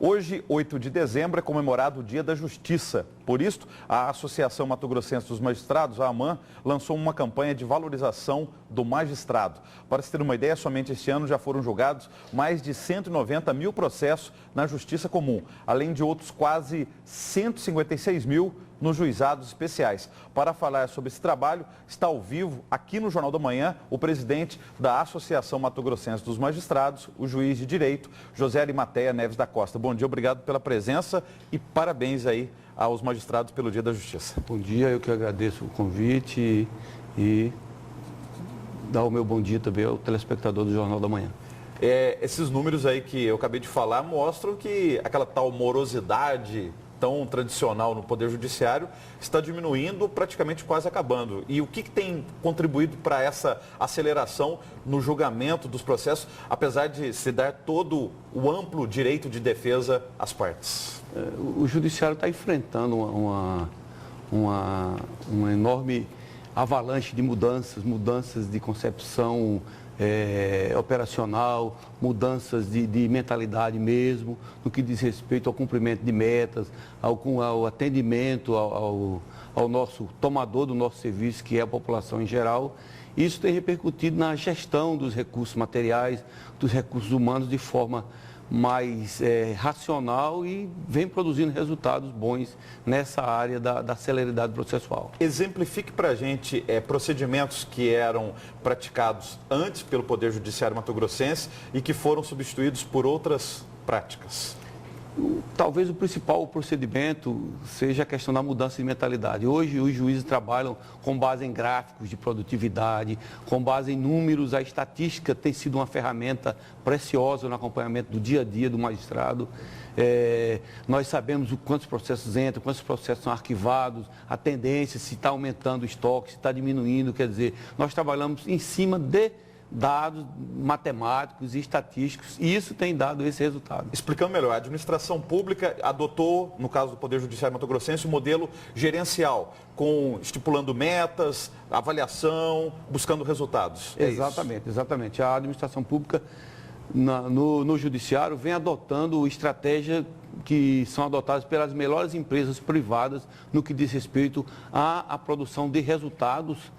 Hoje, 8 de dezembro, é comemorado o Dia da Justiça. Por isso, a Associação Mato Grossense dos Magistrados, a AMAN, lançou uma campanha de valorização do magistrado. Para se ter uma ideia, somente este ano já foram julgados mais de 190 mil processos na Justiça Comum, além de outros quase 156 mil nos juizados especiais. Para falar sobre esse trabalho, está ao vivo, aqui no Jornal da Manhã, o presidente da Associação Mato Grossense dos Magistrados, o juiz de direito, José Arimateia Neves da Costa. Bom dia, obrigado pela presença e parabéns aí aos magistrados pelo Dia da Justiça. Bom dia, eu que agradeço o convite e dar o meu bom dia também ao telespectador do Jornal da Manhã. Esses números aí que eu acabei de falar mostram que aquela tal morosidade tão tradicional no Poder Judiciário está diminuindo, praticamente quase acabando. E o que tem contribuído para essa aceleração no julgamento dos processos, apesar de se dar todo o amplo direito de defesa às partes? O Judiciário está enfrentando uma enorme avalanche de mudanças de concepção operacional, mudanças de mentalidade mesmo, no que diz respeito ao cumprimento de metas, ao atendimento ao nosso tomador do nosso serviço, que é a população em geral. Isso tem repercutido na gestão dos recursos materiais, dos recursos humanos de forma mais racional e vem produzindo resultados bons nessa área da celeridade processual. Exemplifique para a gente procedimentos que eram praticados antes pelo Poder Judiciário mato-grossense e que foram substituídos por outras práticas. Talvez o principal procedimento seja a questão da mudança de mentalidade. Hoje, os juízes trabalham com base em gráficos de produtividade, com base em números. A estatística tem sido uma ferramenta preciosa no acompanhamento do dia a dia do magistrado. Nós sabemos quantos processos entram, quantos processos são arquivados, a tendência, se está aumentando o estoque, se está diminuindo. Quer dizer, nós trabalhamos em cima de dados matemáticos e estatísticos, e isso tem dado esse resultado. Explicando melhor, a administração pública adotou, no caso do Poder Judiciário mato-grossense, o modelo gerencial, estipulando metas, avaliação, buscando resultados. Exatamente. A administração pública no Judiciário vem adotando estratégias que são adotadas pelas melhores empresas privadas no que diz respeito à produção de resultados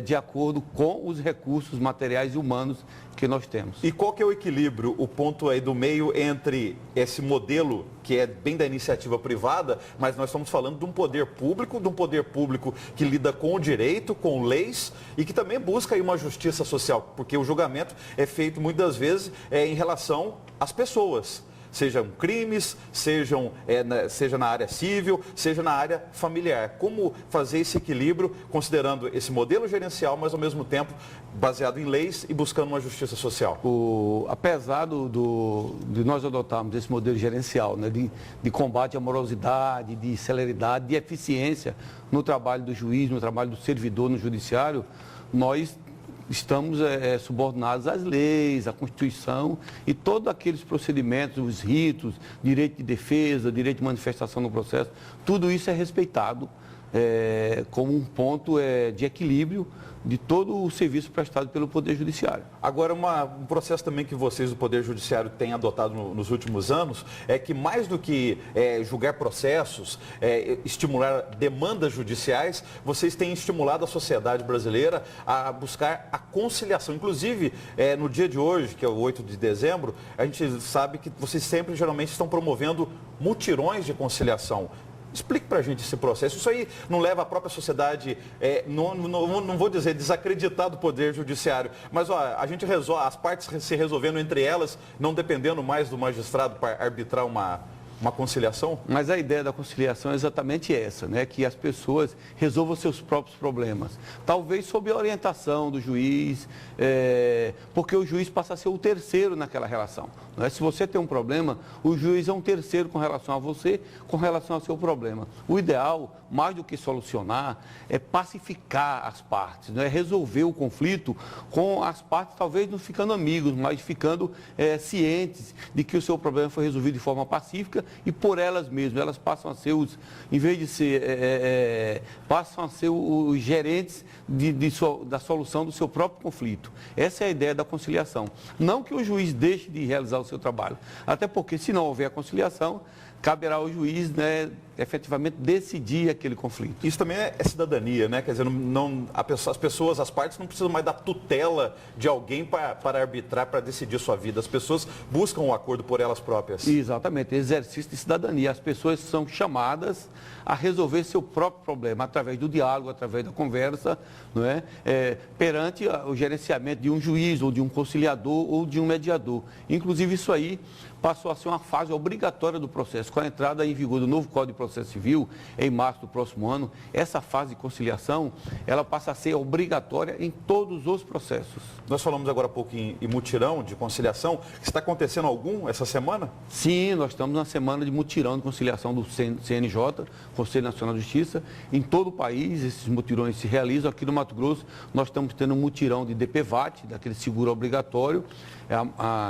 de acordo com os recursos materiais e humanos que nós temos. E qual que é o equilíbrio, o ponto aí do meio entre esse modelo que é bem da iniciativa privada, mas nós estamos falando de um poder público que lida com o direito, com leis e que também busca aí uma justiça social, porque o julgamento é feito muitas vezes em relação às pessoas. Sejam crimes, seja na área civil, seja na área familiar. Como fazer esse equilíbrio, considerando esse modelo gerencial, mas ao mesmo tempo baseado em leis e buscando uma justiça social? Apesar de nós adotarmos esse modelo gerencial, né, de combate à morosidade, de celeridade, de eficiência no trabalho do juiz, no trabalho do servidor no judiciário, nós estamos subordinados às leis, à Constituição e todos aqueles procedimentos, os ritos, direito de defesa, direito de manifestação no processo, tudo isso é respeitado como um ponto de equilíbrio de todo o serviço prestado pelo Poder Judiciário. Agora, um processo também que vocês do Poder Judiciário têm adotado nos últimos anos é que mais do que julgar processos, estimular demandas judiciais, vocês têm estimulado a sociedade brasileira a buscar a conciliação. Inclusive, no dia de hoje, que é o 8 de dezembro, a gente sabe que vocês sempre, geralmente, estão promovendo mutirões de conciliação. Explique para a gente esse processo. Isso aí não leva a própria sociedade, não vou dizer desacreditar do Poder Judiciário, mas a gente resolve, as partes se resolvendo entre elas, não dependendo mais do magistrado para arbitrar uma conciliação? Mas a ideia da conciliação é exatamente essa, né? Que as pessoas resolvam seus próprios problemas. Talvez sob a orientação do juiz, porque o juiz passa a ser o terceiro naquela relação. Né? Se você tem um problema, o juiz é um terceiro com relação a você, com relação ao seu problema. O ideal, mais do que solucionar, é pacificar as partes, né? Resolver o conflito com as partes, talvez não ficando amigos, mas ficando cientes de que o seu problema foi resolvido de forma pacífica e por elas mesmas. Elas passam a ser em vez de ser, passam a ser os gerentes da solução do seu próprio conflito. Essa é a ideia da conciliação. Não que o juiz deixe de realizar o seu trabalho. Até porque, se não houver a conciliação, caberá ao juiz, né, efetivamente decidir aquele conflito. Isso também é cidadania, né? Quer dizer, as pessoas, as partes não precisam mais da tutela de alguém para arbitrar, para decidir sua vida. As pessoas buscam o acordo por elas próprias. Exatamente, exercício de cidadania. As pessoas são chamadas a resolver seu próprio problema através do diálogo, através da conversa, não é? Perante o gerenciamento de um juiz, ou de um conciliador, ou de um mediador. Inclusive, isso aí passou a ser uma fase obrigatória do processo. Com a entrada em vigor do novo Código de Processo Civil, em março do próximo ano, essa fase de conciliação, ela passa a ser obrigatória em todos os processos. Nós falamos agora há pouco em mutirão de conciliação. Está acontecendo algum essa semana? Sim, nós estamos na semana de mutirão de conciliação do CNJ, Conselho Nacional de Justiça. Em todo o país, esses mutirões se realizam. Aqui no Mato Grosso, nós estamos tendo um mutirão de DPVAT, daquele seguro obrigatório.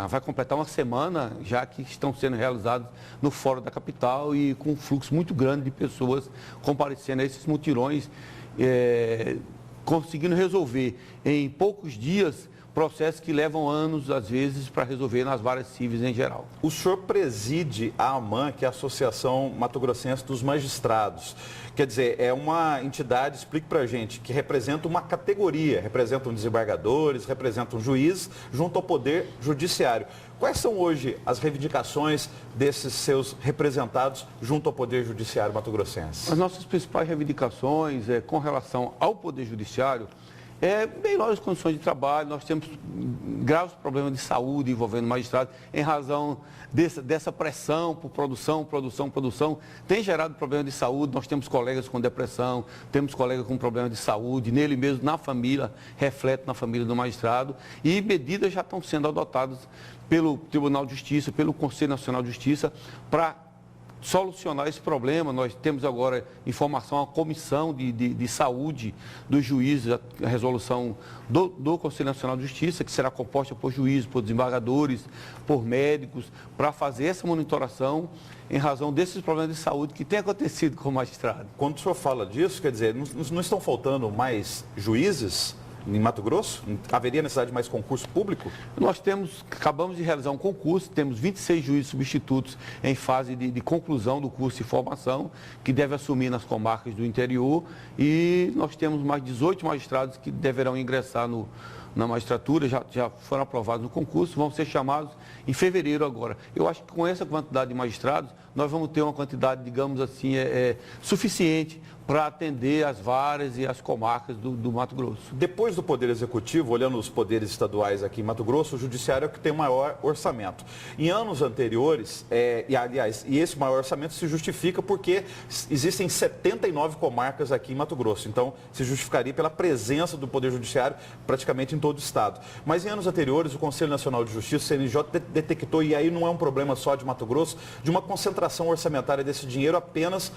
Vai completar uma semana, já que estão sendo realizados no Fórum da Capital e com um fluxo muito grande de pessoas comparecendo a esses mutirões, conseguindo resolver em poucos dias processos que levam anos, às vezes, para resolver nas varas cíveis em geral. O senhor preside a AMAN, que é a Associação Mato Grossense dos Magistrados. Quer dizer, é uma entidade, explique para a gente, que representa uma categoria, representam desembargadores, representam juízes, junto ao Poder Judiciário. Quais são hoje as reivindicações desses seus representados junto ao Poder Judiciário mato-grossense? As nossas principais reivindicações com relação ao Poder Judiciário melhores condições de trabalho. Nós temos graves problemas de saúde envolvendo magistrados em razão dessa pressão por produção, tem gerado problemas de saúde. Nós temos colegas com depressão, temos colegas com problemas de saúde, nele mesmo, na família, reflete na família do magistrado, e medidas já estão sendo adotadas pelo Tribunal de Justiça, pelo Conselho Nacional de Justiça, para solucionar esse problema. Nós temos agora informação, a comissão de saúde dos juízes, a resolução do Conselho Nacional de Justiça, que será composta por juízes, por desembargadores, por médicos, para fazer essa monitoração em razão desses problemas de saúde que tem acontecido com o magistrado. Quando o senhor fala disso, quer dizer, não estão faltando mais juízes em Mato Grosso? Haveria necessidade de mais concurso público? Nós acabamos de realizar um concurso, temos 26 juízes substitutos em fase de conclusão do curso de formação, que deve assumir nas comarcas do interior, e nós temos mais 18 magistrados que deverão ingressar na magistratura, já foram aprovados no concurso, vão ser chamados em fevereiro agora. Eu acho que com essa quantidade de magistrados, nós vamos ter uma quantidade, digamos assim, suficiente para atender as varas e as comarcas do Mato Grosso. Depois do Poder Executivo, olhando os poderes estaduais aqui em Mato Grosso, o Judiciário é o que tem o maior orçamento. Em anos anteriores, e esse maior orçamento se justifica porque existem 79 comarcas aqui em Mato Grosso. Então, se justificaria pela presença do Poder Judiciário praticamente em todo o estado. Mas em anos anteriores, o Conselho Nacional de Justiça, o CNJ, detectou, e aí não é um problema só de Mato Grosso, de uma concentração orçamentária desse dinheiro apenas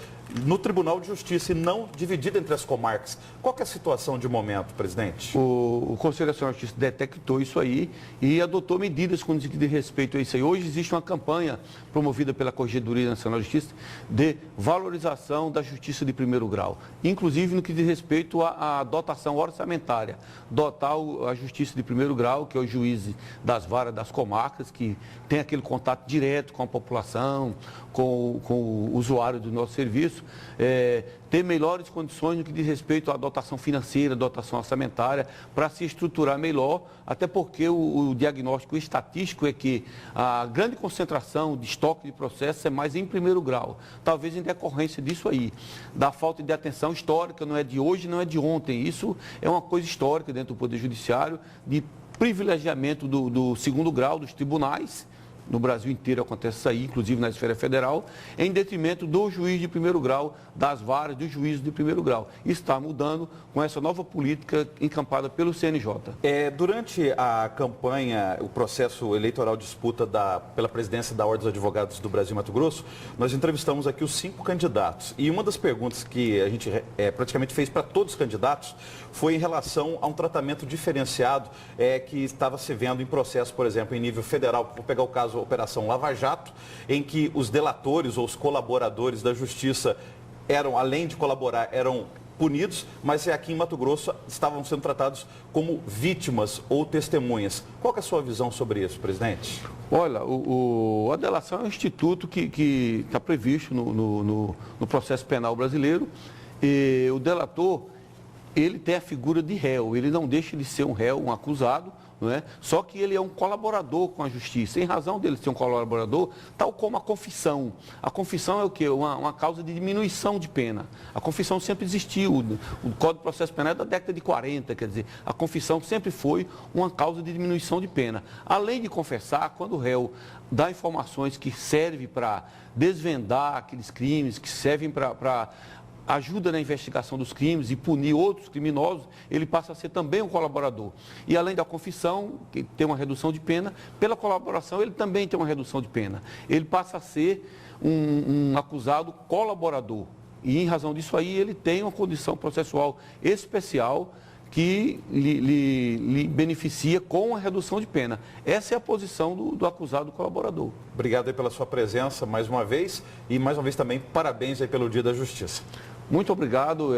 no Tribunal de Justiça e não dividida entre as comarcas. Qual que é a situação de momento, presidente? O Conselho Nacional de Justiça detectou isso aí e adotou medidas com respeito a isso aí. Hoje existe uma campanha promovida pela Corregedoria Nacional de Justiça de valorização da justiça de primeiro grau, inclusive no que diz respeito à dotação orçamentária. Dotar a justiça de primeiro grau, que é o juiz das varas das comarcas, que tem aquele contato direto com a população, com o usuário do nosso serviço, ter melhores condições no que diz respeito à dotação financeira, dotação orçamentária, para se estruturar melhor, até porque o diagnóstico estatístico é que a grande concentração de estoque de processos é mais em primeiro grau, talvez em decorrência disso aí, da falta de atenção histórica, não é de hoje, não é de ontem. Isso é uma coisa histórica dentro do Poder Judiciário, de privilegiamento do segundo grau, dos tribunais. No Brasil inteiro acontece isso aí, inclusive na esfera federal, em detrimento do juiz de primeiro grau, das varas dos juízes de primeiro grau. Isso está mudando com essa nova política encampada pelo CNJ. Durante a campanha, o processo eleitoral de disputa pela presidência da Ordem dos Advogados do Brasil e Mato Grosso, nós entrevistamos aqui os 5 candidatos. E uma das perguntas que a gente praticamente fez para todos os candidatos foi em relação a um tratamento diferenciado que estava se vendo em processo, por exemplo, em nível federal. Vou pegar o caso Operação Lava Jato, em que os delatores ou os colaboradores da Justiça além de colaborar, eram punidos, mas aqui em Mato Grosso estavam sendo tratados como vítimas ou testemunhas. Qual que é a sua visão sobre isso, presidente? Olha, a delação é um instituto que está previsto no processo penal brasileiro. E o delator, ele tem a figura de réu, ele não deixa de ser um réu, um acusado, não é? Só que ele é um colaborador com a justiça. Em razão dele ser um colaborador, tal como a confissão. A confissão é o quê? Uma causa de diminuição de pena. A confissão sempre existiu. O Código de Processo Penal é da década de 40, quer dizer, a confissão sempre foi uma causa de diminuição de pena. Além de confessar, quando o réu dá informações que servem para desvendar aqueles crimes, que servem para ajuda na investigação dos crimes e punir outros criminosos, ele passa a ser também um colaborador. E além da confissão, que tem uma redução de pena, pela colaboração ele também tem uma redução de pena. Ele passa a ser um acusado colaborador. E em razão disso aí, ele tem uma condição processual especial que lhe beneficia com a redução de pena. Essa é a posição do acusado colaborador. Obrigado aí pela sua presença mais uma vez e mais uma vez também parabéns aí pelo Dia da Justiça. Muito obrigado,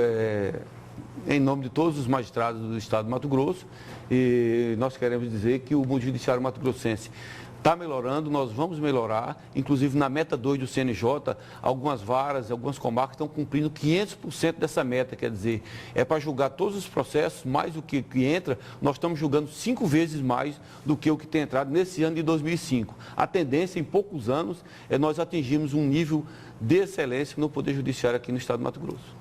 em nome de todos os magistrados do Estado de Mato Grosso, e nós queremos dizer que o Judiciário mato-grossense está melhorando, nós vamos melhorar, inclusive na meta 2 do CNJ, algumas varas, algumas comarcas estão cumprindo 500% dessa meta, quer dizer, é para julgar todos os processos, mais do que entra, nós estamos julgando 5 vezes mais do que o que tem entrado nesse ano de 2005. A tendência, em poucos anos, é nós atingirmos um nível de excelência no Poder Judiciário aqui no Estado de Mato Grosso.